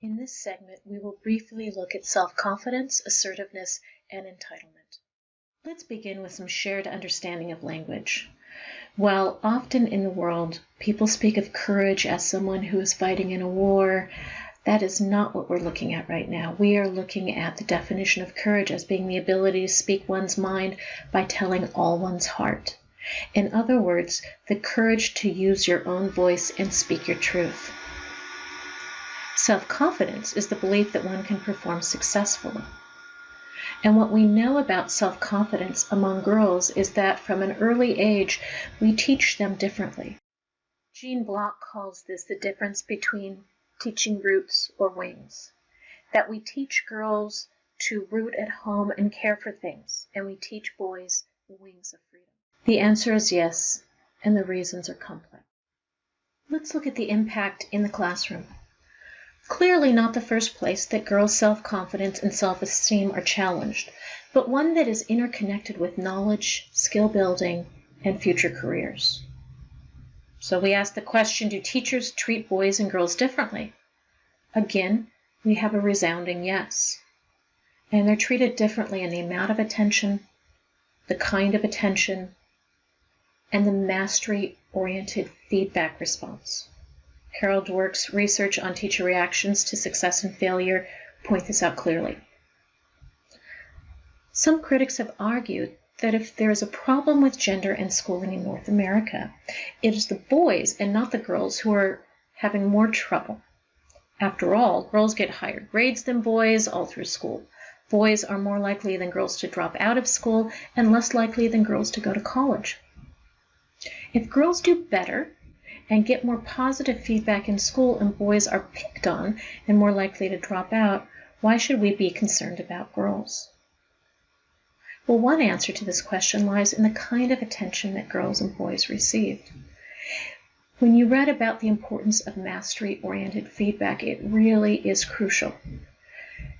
In this segment, we will briefly look at self-confidence, assertiveness, and entitlement. Let's begin with some shared understanding of language. While often in the world, people speak of courage as someone who is fighting in a war, that is not what we're looking at right now. We are looking at the definition of courage as being the ability to speak one's mind by telling all one's heart. In other words, the courage to use your own voice and speak your truth. Self-confidence is the belief that one can perform successfully. And what we know about self-confidence among girls is that from an early age, we teach them differently. Jean Block calls this the difference between teaching roots or wings. That we teach girls to root at home and care for things, and we teach boys the wings of freedom. The answer is yes, and the reasons are complex. Let's look at the impact in the classroom. Clearly not the first place that girls' self-confidence and self-esteem are challenged, but one that is interconnected with knowledge, skill building, and future careers. So we ask the question, do teachers treat boys and girls differently? Again, we have a resounding yes. And they're treated differently in the amount of attention, the kind of attention, and the mastery-oriented feedback response. Carol Dwork's research on teacher reactions to success and failure point this out clearly. Some critics have argued that if there is a problem with gender and schooling in North America, it is the boys and not the girls who are having more trouble. After all, girls get higher grades than boys all through school. Boys are more likely than girls to drop out of school and less likely than girls to go to college. If girls do better and get more positive feedback in school and boys are picked on and more likely to drop out, why should we be concerned about girls? Well, one answer to this question lies in the kind of attention that girls and boys received. When you read about the importance of mastery-oriented feedback, it really is crucial.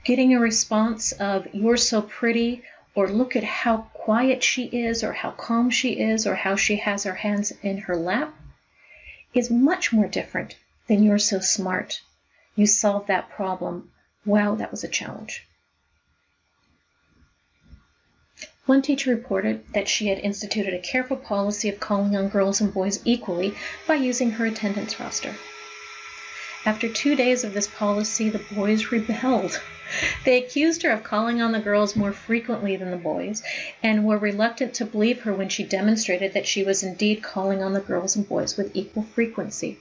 Getting a response of, "You're so pretty," or "Look at how quiet she is," or "How calm she is," or "How she has her hands in her lap," is much more different than "You're so smart. You solved that problem. Wow, that was a challenge." One teacher reported that she had instituted a careful policy of calling on girls and boys equally by using her attendance roster. After 2 days of this policy, the boys rebelled. They accused her of calling on the girls more frequently than the boys, and were reluctant to believe her when she demonstrated that she was indeed calling on the girls and boys with equal frequency.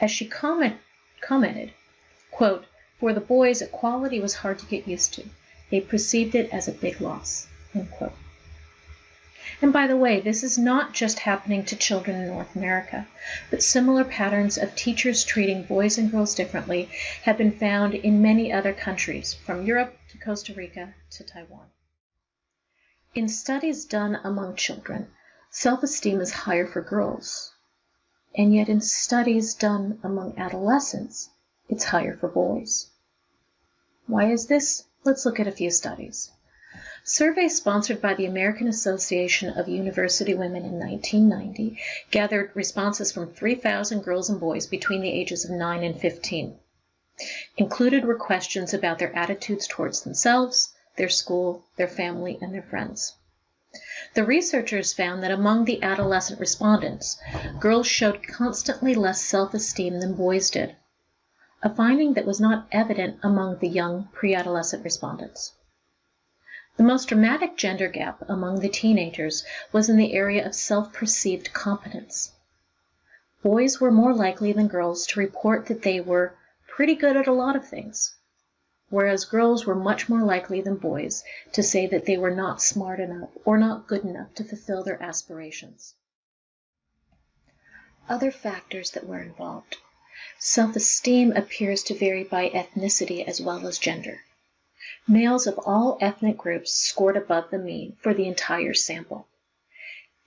As she commented, quote, "For the boys, equality was hard to get used to. They perceived it as a big loss," end quote. And by the way, this is not just happening to children in North America, but similar patterns of teachers treating boys and girls differently have been found in many other countries, from Europe to Costa Rica to Taiwan. In studies done among children, self-esteem is higher for girls, and yet in studies done among adolescents, it's higher for boys. Why is this? Let's look at a few studies. Surveys sponsored by the American Association of University Women in 1990 gathered responses from 3,000 girls and boys between the ages of 9 and 15. Included were questions about their attitudes towards themselves, their school, their family, and their friends. The researchers found that among the adolescent respondents, girls showed constantly less self-esteem than boys did, a finding that was not evident among the young pre-adolescent respondents. The most dramatic gender gap among the teenagers was in the area of self-perceived competence. Boys were more likely than girls to report that they were pretty good at a lot of things, whereas girls were much more likely than boys to say that they were not smart enough or not good enough to fulfill their aspirations. Other factors that were involved. Self-esteem appears to vary by ethnicity as well as gender. Males of all ethnic groups scored above the mean for the entire sample.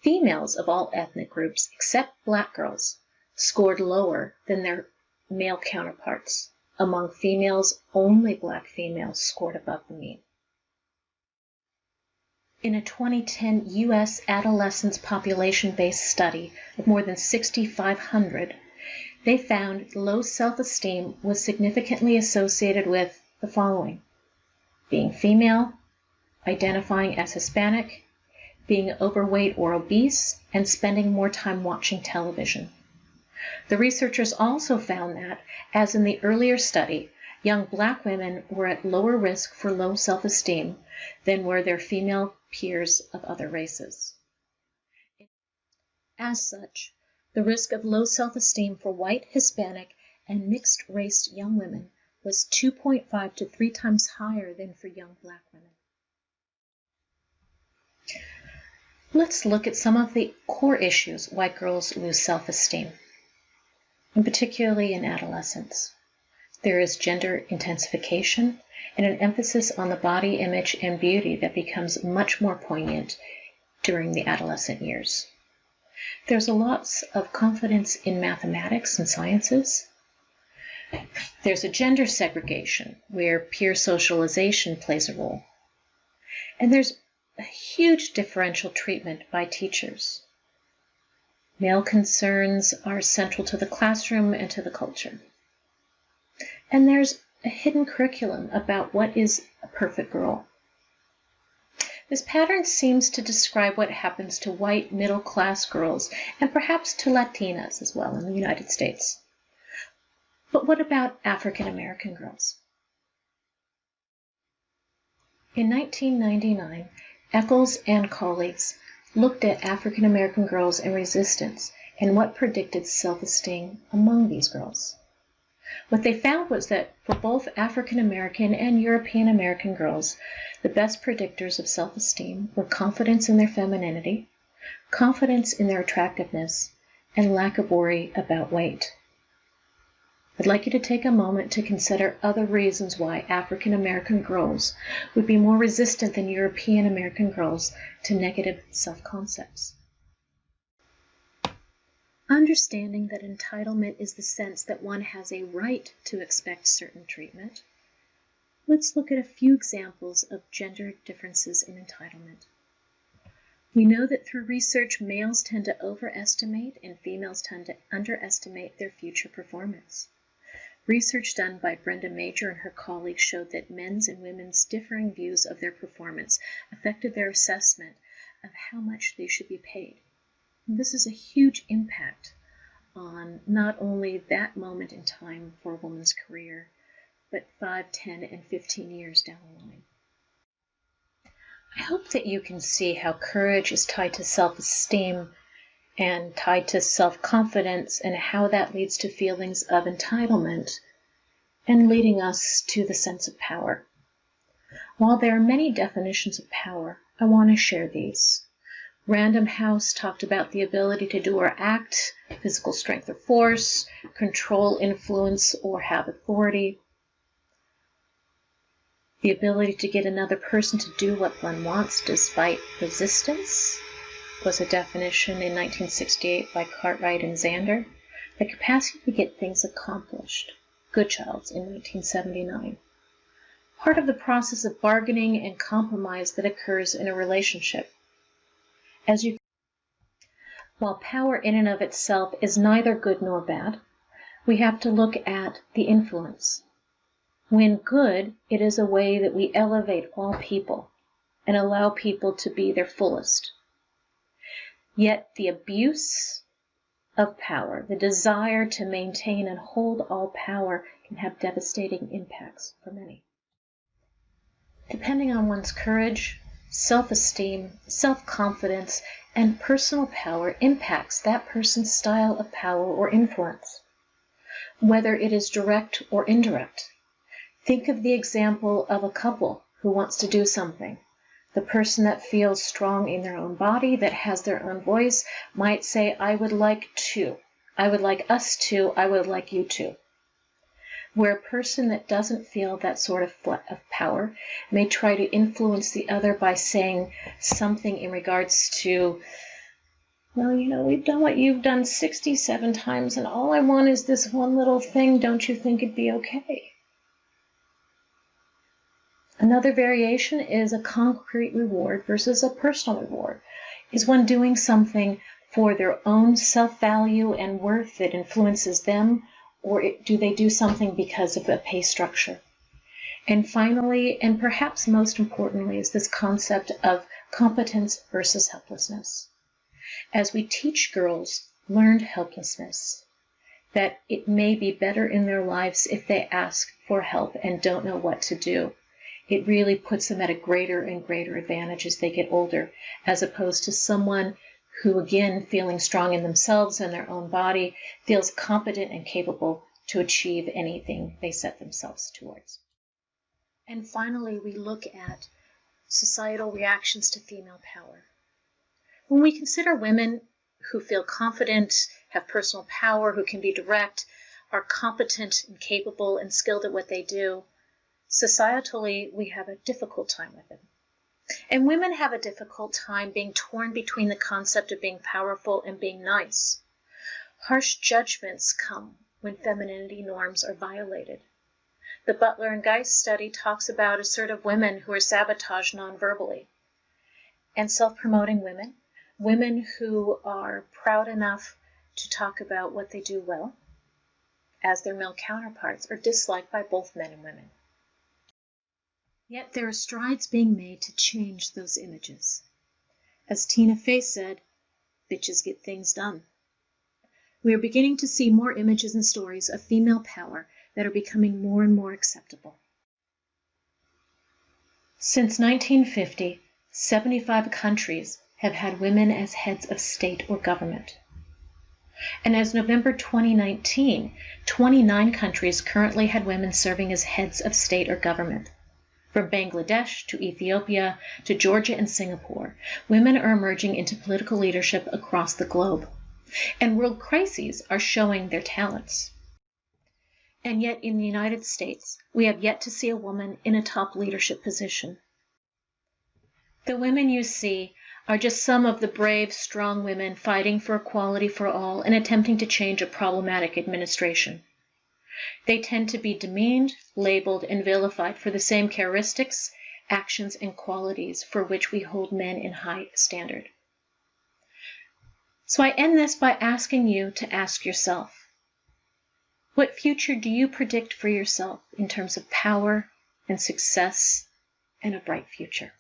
Females of all ethnic groups, except black girls, scored lower than their male counterparts. Among females, only black females scored above the mean. In a 2010 U.S. adolescents population-based study of more than 6,500, They found low self-esteem was significantly associated with the following: being female, identifying as Hispanic, being overweight or obese, and spending more time watching television. The researchers also found that, as in the earlier study, young Black women were at lower risk for low self-esteem than were their female peers of other races. As such, the risk of low self-esteem for white, Hispanic, and mixed-race young women was 2.5 to 3 times higher than for young Black women. Let's look at some of the core issues why girls lose self-esteem, and particularly in adolescence. There is gender intensification and an emphasis on the body image and beauty that becomes much more poignant during the adolescent years. There's a loss of confidence in mathematics and sciences. There's a gender segregation where peer socialization plays a role. And there's a huge differential treatment by teachers. Male concerns are central to the classroom and to the culture. And there's a hidden curriculum about what is a perfect girl. This pattern seems to describe what happens to white middle-class girls and perhaps to Latinas as well in the United States. But what about African American girls? In 1999, Eccles and colleagues looked at African American girls and resistance and what predicted self-esteem among these girls. What they found was that for both African American and European American girls, the best predictors of self-esteem were confidence in their femininity, confidence in their attractiveness, and lack of worry about weight. I'd like you to take a moment to consider other reasons why African American girls would be more resistant than European American girls to negative self-concepts. Understanding that entitlement is the sense that one has a right to expect certain treatment, let's look at a few examples of gender differences in entitlement. We know that through research, males tend to overestimate and females tend to underestimate their future performance. Research done by Brenda Major and her colleagues showed that men's and women's differing views of their performance affected their assessment of how much they should be paid. This is a huge impact on not only that moment in time for a woman's career, but 5, 10, and 15 years down the line. I hope that you can see how courage is tied to self-esteem and tied to self-confidence, and how that leads to feelings of entitlement and leading us to the sense of power. While there are many definitions of power, I want to share these. Random House talked about the ability to do or act, physical strength or force, control, influence, or have authority. The ability to get another person to do what one wants despite resistance was a definition in 1968 by Cartwright and Zander. The capacity to get things accomplished, Goodchilds in 1979. Part of the process of bargaining and compromise that occurs in a relationship. While power in and of itself is neither good nor bad, we have to look at the influence. When good, it is a way that we elevate all people and allow people to be their fullest. Yet the abuse of power, the desire to maintain and hold all power, can have devastating impacts for many. Depending on one's courage, self-esteem, self-confidence, and personal power impacts that person's style of power or influence, whether it is direct or indirect. Think of the example of a couple who wants to do something. The person that feels strong in their own body, that has their own voice, might say, I would like to, I would like us to, I would like you to. Where a person that doesn't feel that sort of power may try to influence the other by saying something in regards to, well, we've done what you've done 67 times, and all I want is this one little thing. Don't you think it'd be okay? Another variation is a concrete reward versus a personal reward. Is one doing something for their own self-value and worth that influences them, or do they do something because of a pay structure? And finally, and perhaps most importantly, is this concept of competence versus helplessness. As we teach girls learned helplessness, that it may be better in their lives if they ask for help and don't know what to do. It really puts them at a greater and greater advantage as they get older, as opposed to someone who, again, feeling strong in themselves and their own body, feels competent and capable to achieve anything they set themselves towards. And finally, we look at societal reactions to female power. When we consider women who feel confident, have personal power, who can be direct, are competent and capable and skilled at what they do, societally, we have a difficult time with them. And women have a difficult time being torn between the concept of being powerful and being nice. Harsh judgments come when femininity norms are violated. The Butler and Geist study talks about assertive women who are sabotaged non-verbally. And self-promoting women, women who are proud enough to talk about what they do well, as their male counterparts, are disliked by both men and women. Yet there are strides being made to change those images. As Tina Fey said, bitches get things done. We are beginning to see more images and stories of female power that are becoming more and more acceptable. Since 1950, 75 countries have had women as heads of state or government. And as November 2019, 29 countries currently had women serving as heads of state or government. From Bangladesh to Ethiopia to Georgia and Singapore, women are emerging into political leadership across the globe. And world crises are showing their talents. And yet in the United States, we have yet to see a woman in a top leadership position. The women you see are just some of the brave, strong women fighting for equality for all and attempting to change a problematic administration. They tend to be demeaned, labeled, and vilified for the same characteristics, actions, and qualities for which we hold men in high standard. So I end this by asking you to ask yourself, what future do you predict for yourself in terms of power and success and a bright future?